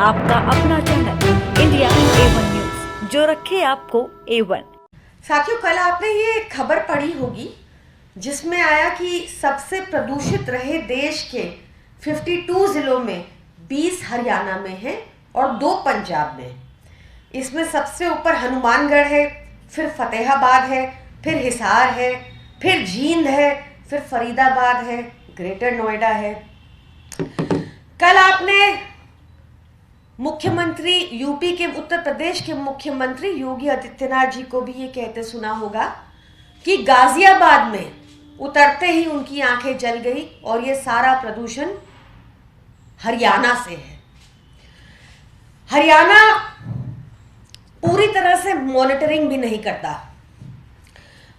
आपका अपना channel India A1 news, जो रखे आपको A1। साथियों, कल आपने ये खबर पढ़ी होगी जिसमें आया कि सबसे प्रदूषित रहे देश के 52 जिलों में 20 हरियाणा में हैं और 2 पंजाब में। इसमें सबसे ऊपर हनुमानगढ़ है, फिर फतेहाबाद है, फिर हिसार है, फिर जींद है, फिर फरीदाबाद है, ग्रेटर नोएडा है। कल आपने मुख्यमंत्री यूपी के, उत्तर प्रदेश के मुख्यमंत्री योगी आदित्यनाथ जी को भी ये कहते सुना होगा कि गाजियाबाद में उतरते ही उनकी आंखें जल गई और ये सारा प्रदूषण हरियाणा से है। हरियाणा पूरी तरह से मॉनिटरिंग भी नहीं करता।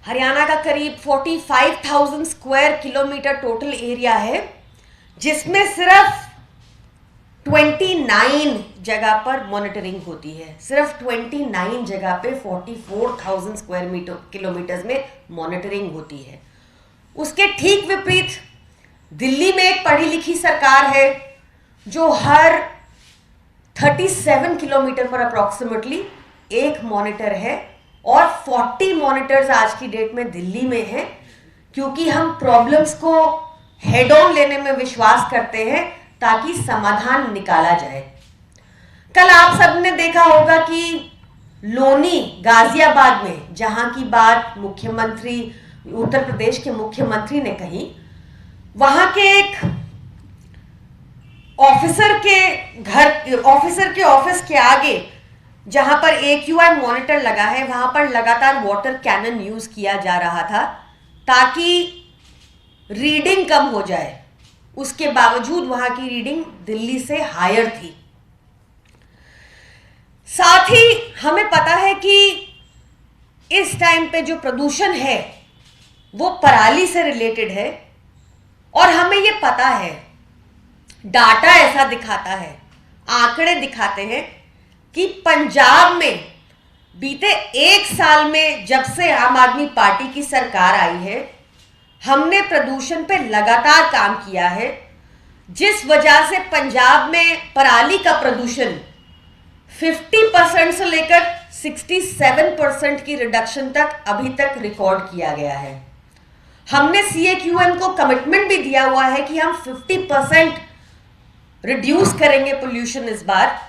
हरियाणा का करीब 45,000 स्क्वायर किलोमीटर टोटल एरिया है, जिसमें सिर्फ 29 जगह पर मॉनिटरिंग होती है। सिर्फ 29 जगह पे 44,000 स्क्वायर किलोमीटर में मॉनिटरिंग होती है। उसके ठीक विपरीत दिल्ली में एक पढ़ी लिखी सरकार है जो हर 37 किलोमीटर पर अप्रॉक्सीमेटली एक मॉनिटर है, और 40 मॉनिटर्स आज की डेट में दिल्ली में हैं, क्योंकि हम प्रॉब्लम्स को हेड ऑन लेने में विश्वास करते हैं ताकि समाधान निकाला जाए। कल आप सबने देखा होगा कि लोनी गाजियाबाद में, जहां की बात मुख्यमंत्री, उत्तर प्रदेश के मुख्यमंत्री ने कही, वहां के एक ऑफिसर के ऑफिस के आगे जहां पर AQI मॉनिटर लगा है, वहां पर लगातार वाटर कैनन यूज किया जा रहा था ताकि रीडिंग कम हो जाए। उसके बावजूद वहां की रीडिंग दिल्ली से हायर थी। साथ ही हमें पता है कि इस टाइम पे जो प्रदूषण है वो पराली से रिलेटेड है, और हमें ये पता है, डाटा ऐसा दिखाता है, आंकड़े दिखाते हैं कि पंजाब में बीते 1 साल में, जब से आम आदमी पार्टी की सरकार आई है, हमने प्रदूषण पे लगातार काम किया है, जिस वजह से पंजाब में पराली का प्रदूषण 50% से लेकर 67% की रिडक्शन तक अभी तक रिकॉर्ड किया गया है। हमने CAQM को कमिटमेंट भी दिया हुआ है कि हम 50% रिड्यूस करेंगे पोल्यूशन इस बार,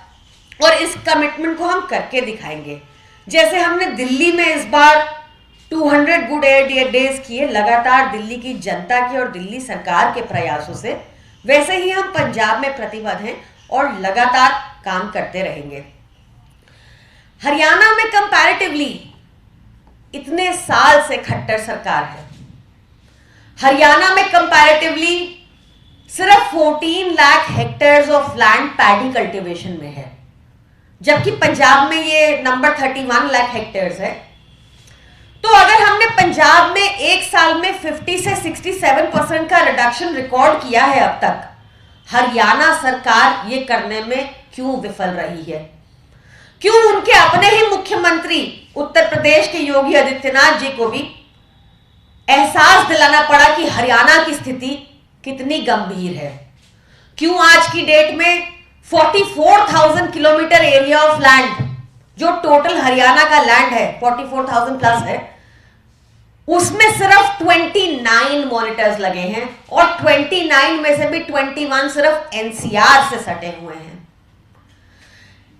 और इस कमिटमेंट को हम करके दिखाएंगे। जैसे हमने दिल्ली में इस बार 200 गुड एयर डेज किए लगातार दिल्ली की जनता के और दिल्ली सरकार के प्रयासों से, वैसे ही हम पंजाब में प्रतिबद्ध हैं और लगातार काम करते रहेंगे। हरियाणा में कंपैरेटिवली इतने साल से खट्टर सरकार है। हरियाणा में कंपैरेटिवली सिर्फ 14 lakh hectares of land paddy cultivation में है, जबकि पंजाब में ये नंबर 31 लाख हेक्टेयर्स है। तो अगर हमने पंजाब में 1 साल में 50 से 67% का रिडक्शन रिकॉर्ड किया है अब तक, हरियाणा सरकार ये करने में क्यों विफल रही है? क्यों उनके अपने ही मुख्यमंत्री उत्तर प्रदेश के योगी आदित्यनाथ जी को भी एहसास दिलाना पड़ा कि हरियाणा की स्थिति कितनी गंभीर है? क्यों आज की डेट में 44,000 किलोमीटर एरिया ऑफ लैंड, जो टोटल हरियाणा का लैंड है 44,000 प्लस है, उसमें सिर्फ 29 मॉनिटर्स लगे हैं, और 29 में से भी 21 सिर्फ NCR से सटे हुए हैं।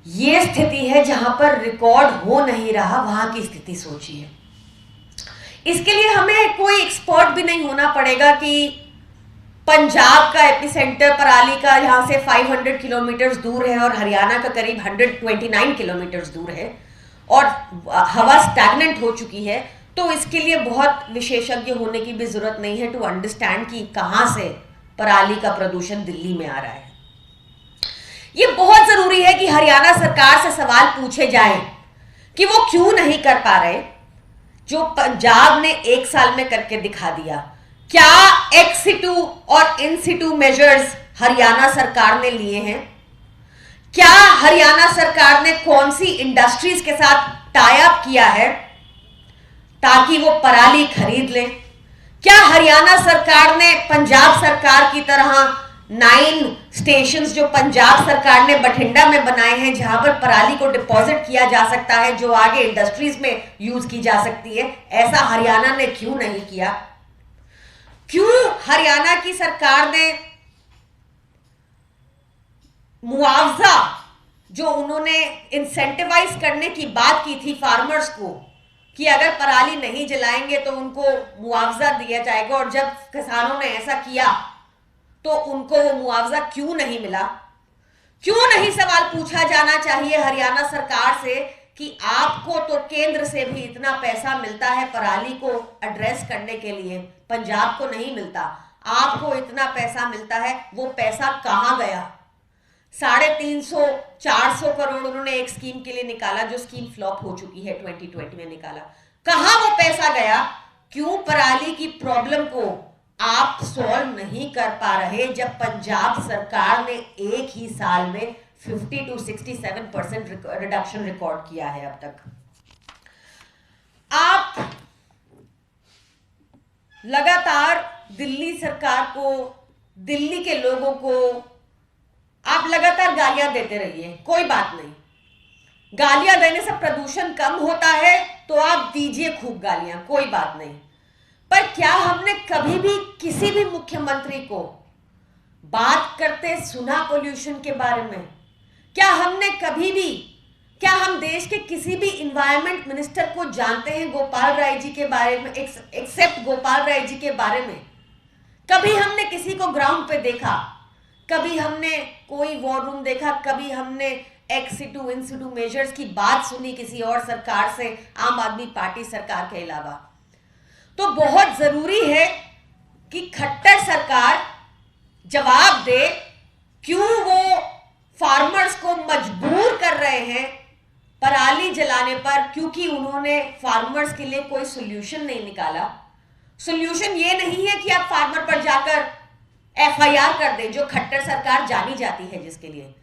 यह स्थिति है जहां पर रिकॉर्ड हो नहीं रहा, वहां की स्थिति सोचिए। इसके लिए हमें कोई एक्सपर्ट भी नहीं होना पड़ेगा कि पंजाब का एपिसेंटर पराली का यहां से 500 किलोमीटर दूर है और हरियाणा का करीब 129 किलोमीटर दूर है, और हवा स्टैग्नेंट हो चुकी है। तो इसके लिए बहुत विशेषज्ञ होने की भी जरूरत नहीं है टू अंडरस्टैंड कि कहां से पराली का प्रदूषण दिल्ली में आ रहा है। यह बहुत जरूरी है कि हरियाणा सरकार से सवाल पूछे जाएं कि वो क्यों नहीं कर पा रहे जो पंजाब ने 1 साल में करके दिखा दिया। क्या ex situ और in situ मेजर्स हरियाणा सरकार ने लिए हैं? क्या हरियाणा सरकार ने कौन सी इंडस्ट्रीज के साथ टाई अप किया है ताकि वो पराली खरीद लें? क्या हरियाणा सरकार ने पंजाब सरकार की तरह 9 स्टेशंस जो पंजाब सरकार ने बठिंडा में बनाए हैं, जहां पर पराली को डिपॉजिट किया जा सकता है, जो आगे इंडस्ट्रीज में यूज की जा सकती है, ऐसा हरियाणा ने क्यों नहीं किया? क्यों हरियाणा की सरकार ने मुआवजा जो उन्होंने इंसेंटिवाइज करने की बात की थी फार्मर्स को कि अगर पराली नहीं जलाएंगे तो उनको मुआवजा दिया जाएगा, और जब किसानों ने ऐसा किया तो उनको वो मुआवजा क्यों नहीं मिला? क्यों नहीं सवाल पूछा जाना चाहिए हरियाणा सरकार से कि आपको तो केंद्र से भी इतना पैसा मिलता है पराली को एड्रेस करने के लिए, पंजाब को नहीं मिलता, आपको इतना पैसा मिलता है, वो पैसा कहां गया? 350-400 करोड़ उन्होंने एक स्कीम के लिए निकाला, जो स्कीम फ्लॉप हो चुकी है, 2020 में निकाला, कहां वो पैसा गया? क्यों पराली की प्रॉब्लम को आप सॉल्व नहीं कर पा रहे, जब पंजाब सरकार ने एक ही साल में 50 to 67% रिडक्शन रिकॉर्ड किया है अब तक? आप लगातार दिल्ली सरकार को, दिल्ली के लोगों को आप लगातार गालियां देते रहिए, कोई बात नहीं, गालियां देने से प्रदूषण कम होता है तो आप दीजिए खूब गालियां, कोई बात नहीं। पर क्या हमने कभी भी किसी भी मुख्यमंत्री को बात करते सुना पोल्यूशन के बारे में? क्या हमने कभी भी, क्या हम देश के किसी भी इन्वायरमेंट मिनिस्टर को जानते हैं गोपाल राय जी के बारे में, एक्सेप्ट गोपाल राय जी के बारे में? कभी हमने किसी को ग्राउंड पे देखा? कभी हमने कोई वॉर रूम देखा? कभी हमने एक्स सिटू इन सिटू मेजर्स की बात सुनी किसी और सरकार से, आम आदमी पार्टी सरकार के अलावा? तो बहुत जरूरी है कि खट्टर सरकार जवाब दे, क्यों वो फार्मर्स को मजबूर कर रहे हैं पराली जलाने पर, क्योंकि उन्होंने फार्मर्स के लिए कोई सोल्यूशन नहीं निकाला। सोल्यूशन ये नहीं है कि आप फार्मर पर जाकर FIR कर दें, जो खट्टर सरकार जानी जाती है जिसके लिए।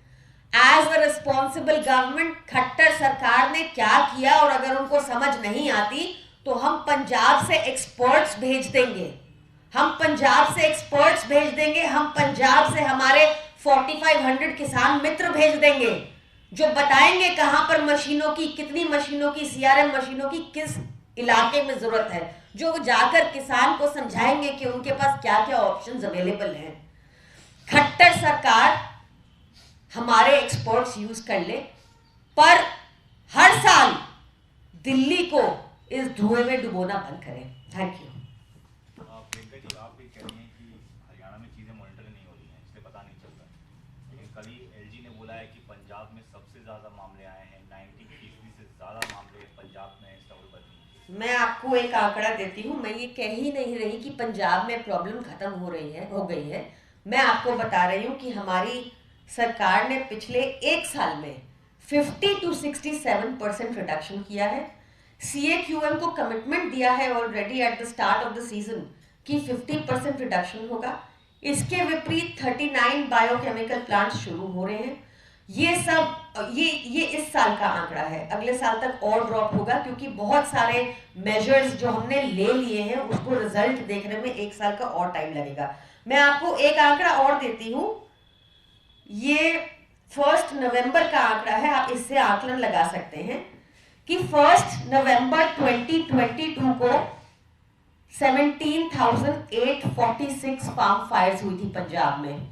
As a responsible government Khattar सरकार ने क्या किया, और अगर उनको समझ नहीं आती तो हम पंजाब से एक्सपर्ट्स भेज देंगे, हम पंजाब से एक्सपर्ट्स भेज देंगे, हम पंजाब से हमारे 4500 किसान मित्र भेज देंगे, जो बताएंगे कहां पर मशीनों की, कितनी मशीनों की, CRM मशीनों की किस इलाके में जरूरत है, जो जाकर किसान को समझाएंगे कि उनके पास क्या क्या ऑप्शंस अवेलेबल हैं। खट्टर सरकार हमारे एक्सपर्ट्स यूज कर ले, पर हर साल दिल्ली को इस धुएं में डुबोना बंद करें। Thank you. प्रियंका जी, आप भी कह रही हैं कि हरियाणा में चीज़ें मॉनिटर नहीं हो रही हैं, इसलिए पता नहीं चल रहा है, लेकिन कल ही LG ने बोला है कि पंजाब में सबसे ज़्यादा मामले आए हैं, 90% से ज़्यादा मामले पंजाब में स्टबल बदली। मैं आपको एक आंकड़ा देती हूँ, मैं ये कह ही नहीं रही कि पंजाब में प्रॉब्लम खत्म हो गई है। मैं आपको बता रही हूँ कि हमारी सरकार ने पिछले एक साल में 50 to 67% रिडक्शन किया है। CAQM को कमिटमेंट दिया है already at the start of the season कि 50% रिडक्शन होगा। इसके विपरीत 39 बायोकेमिकल प्लांट्स शुरू हो रहे हैं। ये सब ये इस साल का आंकड़ा है, अगले साल तक और ड्रॉप होगा, क्योंकि बहुत सारे मेजर्स जो हमने ले लिए हैं उसको रिजल्ट देखने में एक साल का और टाइम लगेगा। मैं आपको एक आंकड़ा और देती हूँ, ये 1 नवंबर का आंकड़ा है, आप इससे आकलन लगा सकते हैं कि 1 नवंबर 2022 को 17,846 फार्म फायर्स हुई थी पंजाब में,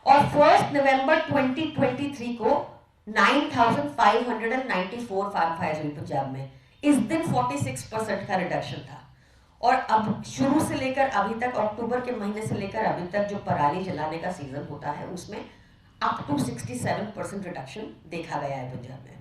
और 1 नवंबर 2023 को 9,594 फार्म फायर्स हुई पंजाब में। इस दिन 46% का रिडक्शन था, और अब शुरू से लेकर अभी तक, अक्टूबर के महीने से लेकर अभी तक जो पराली जलाने का सीजन होता है उसमें अप टू 67% रिडक्शन देखा गया है पंजाब में।